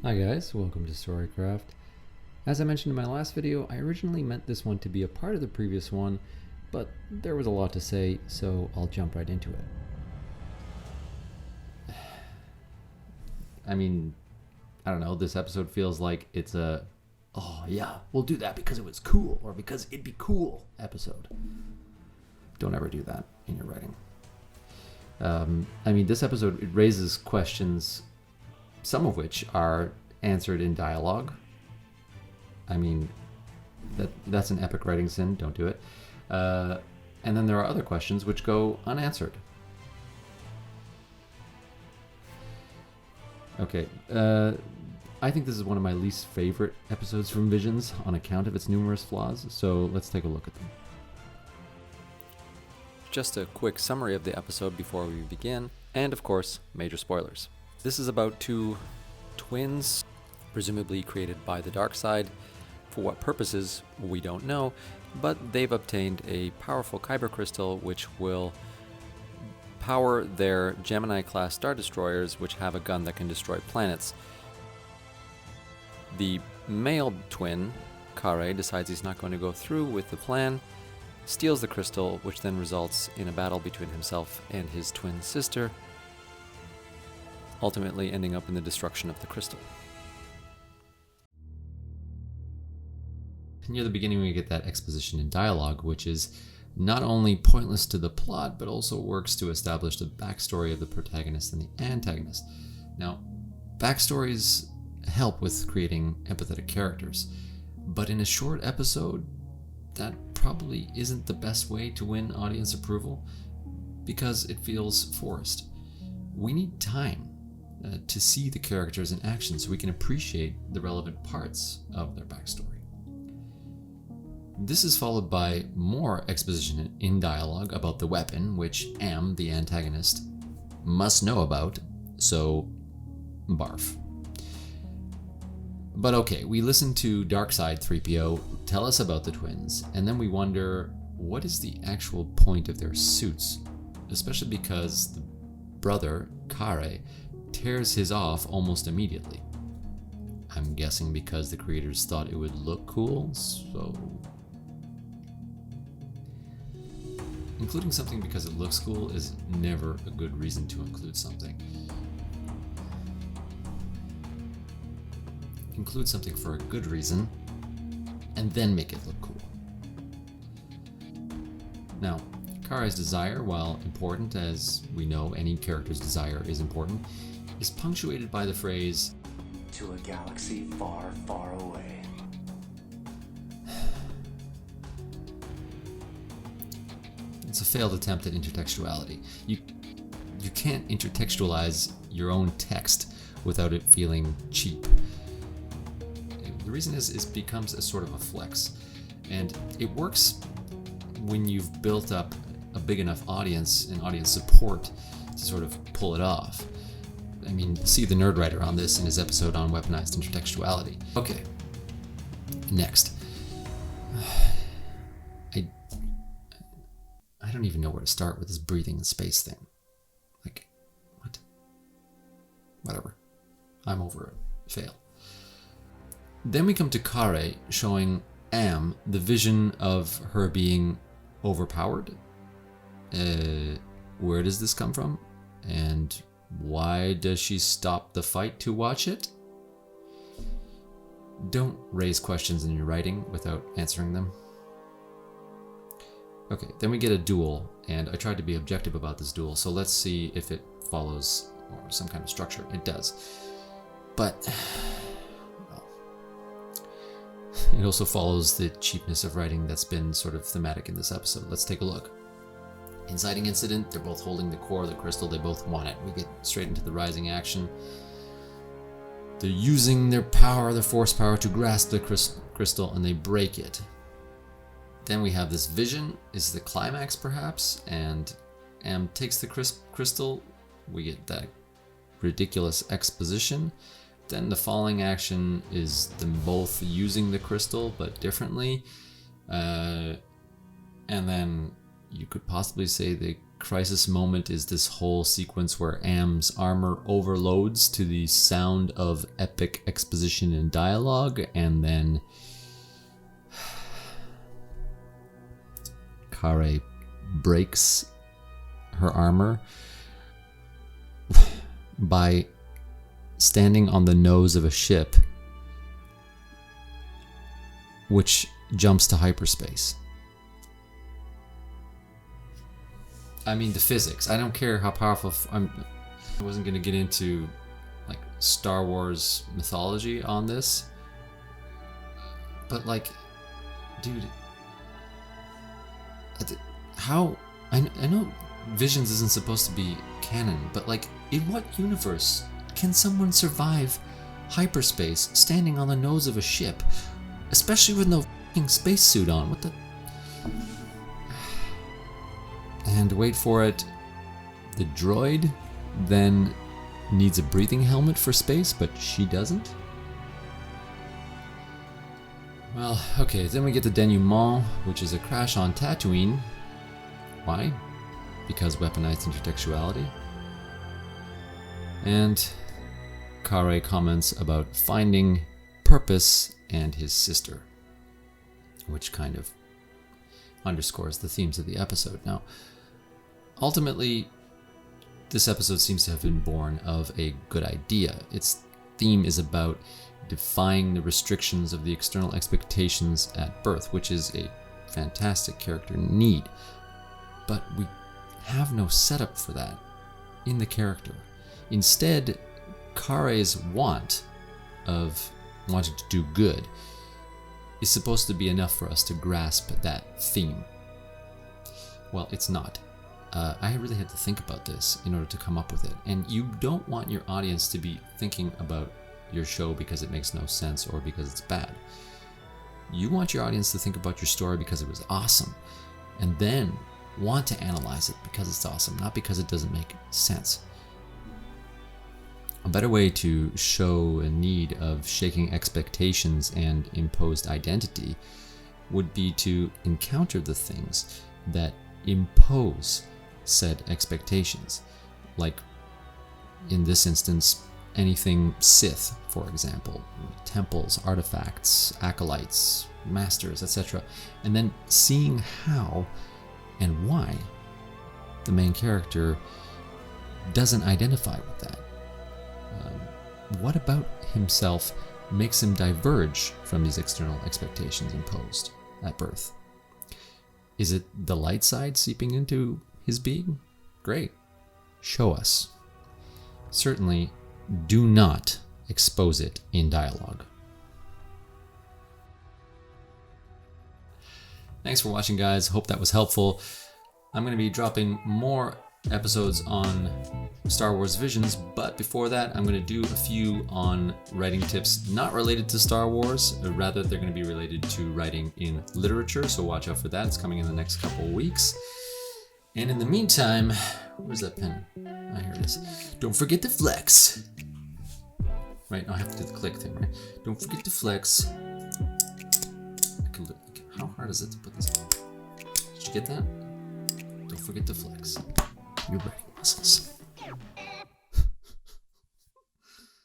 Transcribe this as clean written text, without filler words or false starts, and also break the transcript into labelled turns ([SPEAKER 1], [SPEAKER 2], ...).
[SPEAKER 1] Hi guys, welcome to Storycraft. As I mentioned in my last video, I originally meant this one to be a part of the previous one, but there was a lot to say, so I'll jump right into it. I mean, I don't know, this episode feels like it's a, oh yeah, we'll do that because it was cool, or because it'd be cool episode. Don't ever do that in your writing. This episode, it raises questions, some of which are answered in dialogue. I mean, that's an epic writing sin, don't do it. And then there are other questions which go unanswered. Okay, I think this is one of my least favorite episodes from Visions on account of its numerous flaws, so let's take a look at them. Just a quick summary of the episode before we begin, and of course, major spoilers. This is about two twins, presumably created by the dark side. For what purposes, we don't know, but they've obtained a powerful kyber crystal which will power their Gemini-class Star Destroyers, which have a gun that can destroy planets. The male twin, Kare, decides he's not going to go through with the plan, steals the crystal, which then results in a battle between himself and his twin sister, ultimately ending up in the destruction of the crystal. Near the beginning, we get that exposition in dialogue, which is not only pointless to the plot, but also works to establish the backstory of the protagonist and the antagonist. Now, backstories help with creating empathetic characters, but in a short episode, that probably isn't the best way to win audience approval, because it feels forced. We need time to see the characters in action so we can appreciate the relevant parts of their backstory. This is followed by more exposition in dialogue about the weapon, which Am, the antagonist, must know about, so barf. But okay, we listen to Darkside 3PO tell us about the twins, and then we wonder, what is the actual point of their suits? Especially because the brother, Kare, tears his off almost immediately. I'm guessing because the creators thought it would look cool, so... Including something because it looks cool is never a good reason to include something. Include something for a good reason, and then make it look cool. Now, Kare's desire, while important, as we know any character's desire is important, is punctuated by the phrase,
[SPEAKER 2] "To a galaxy far, far away."
[SPEAKER 1] It's a failed attempt at intertextuality. You can't intertextualize your own text without it feeling cheap. The reason is it becomes a sort of a flex, and it works when you've built up a big enough audience and audience support to sort of pull it off. I mean, see the nerd writer on this in his episode on weaponized intertextuality. Okay, next. I don't even know where to start with this breathing in space thing. Like, what? Whatever. I'm over it. Fail. Then we come to Kare showing Am the vision of her being overpowered. Where does this come from? And why does she stop the fight to watch it? Don't raise questions in your writing without answering them. Okay, then we get a duel, and I tried to be objective about this duel, so let's see if it follows some kind of structure. It does. But, well, it also follows the cheapness of writing that's been sort of thematic in this episode. Let's take a look. Inciting incident, they're both holding the core of the crystal, they both want it. We get straight into the rising action. They're using their power, their force power, to grasp the crystal, and they break it. Then we have this vision, is the climax perhaps, and Am takes the crystal. We get that ridiculous exposition. Then the falling action is them both using the crystal but differently. And then you could possibly say they crisis moment is this whole sequence where Am's armor overloads to the sound of epic exposition and dialogue, and then Kare breaks her armor by standing on the nose of a ship which jumps to hyperspace. I mean, the physics. I don't care how powerful. I wasn't going to get into like Star Wars mythology on this, but like, dude, how? I know Visions isn't supposed to be canon, but like, in what universe can someone survive hyperspace standing on the nose of a ship, especially with no f***ing spacesuit on? What the? And wait for it, the droid then needs a breathing helmet for space, but she doesn't? Well, okay, then we get the denouement, which is a crash on Tatooine. Why? Because weaponized intertextuality. And Kare comments about finding purpose and his sister, which kind of underscores the themes of the episode. Now, ultimately, this episode seems to have been born of a good idea. Its theme is about defying the restrictions of the external expectations at birth, which is a fantastic character need. But we have no setup for that in the character. Instead, Kare's want of wanting to do good is supposed to be enough for us to grasp that theme. Well, it's not. I really had to think about this in order to come up with it. And you don't want your audience to be thinking about your show because it makes no sense or because it's bad. You want your audience to think about your story because it was awesome, and then want to analyze it because it's awesome, not because it doesn't make sense. A better way to show a need of shaking expectations and imposed identity would be to encounter the things that impose said expectations. Like, in this instance, anything Sith, for example, temples, artifacts, acolytes, masters, etc. And then seeing how and why the main character doesn't identify with that. What about himself makes him diverge from these external expectations imposed at birth? Is it the light side seeping into his being? Great. Show us. Certainly do not expose it in dialogue. Thanks for watching, guys. Hope that was helpful. I'm going to be dropping more episodes on Star Wars Visions, but before that I'm going to do a few on writing tips not related to Star Wars, rather they're going to be related to writing in literature, so watch out for that. It's coming in the next couple of weeks. And in the meantime, where's that pen? Ah, here it is. Don't forget to flex. Right, I have to do the click thing, right? Don't forget to flex. How hard is it to put this on? Did you get that? Don't forget to flex your brain muscles.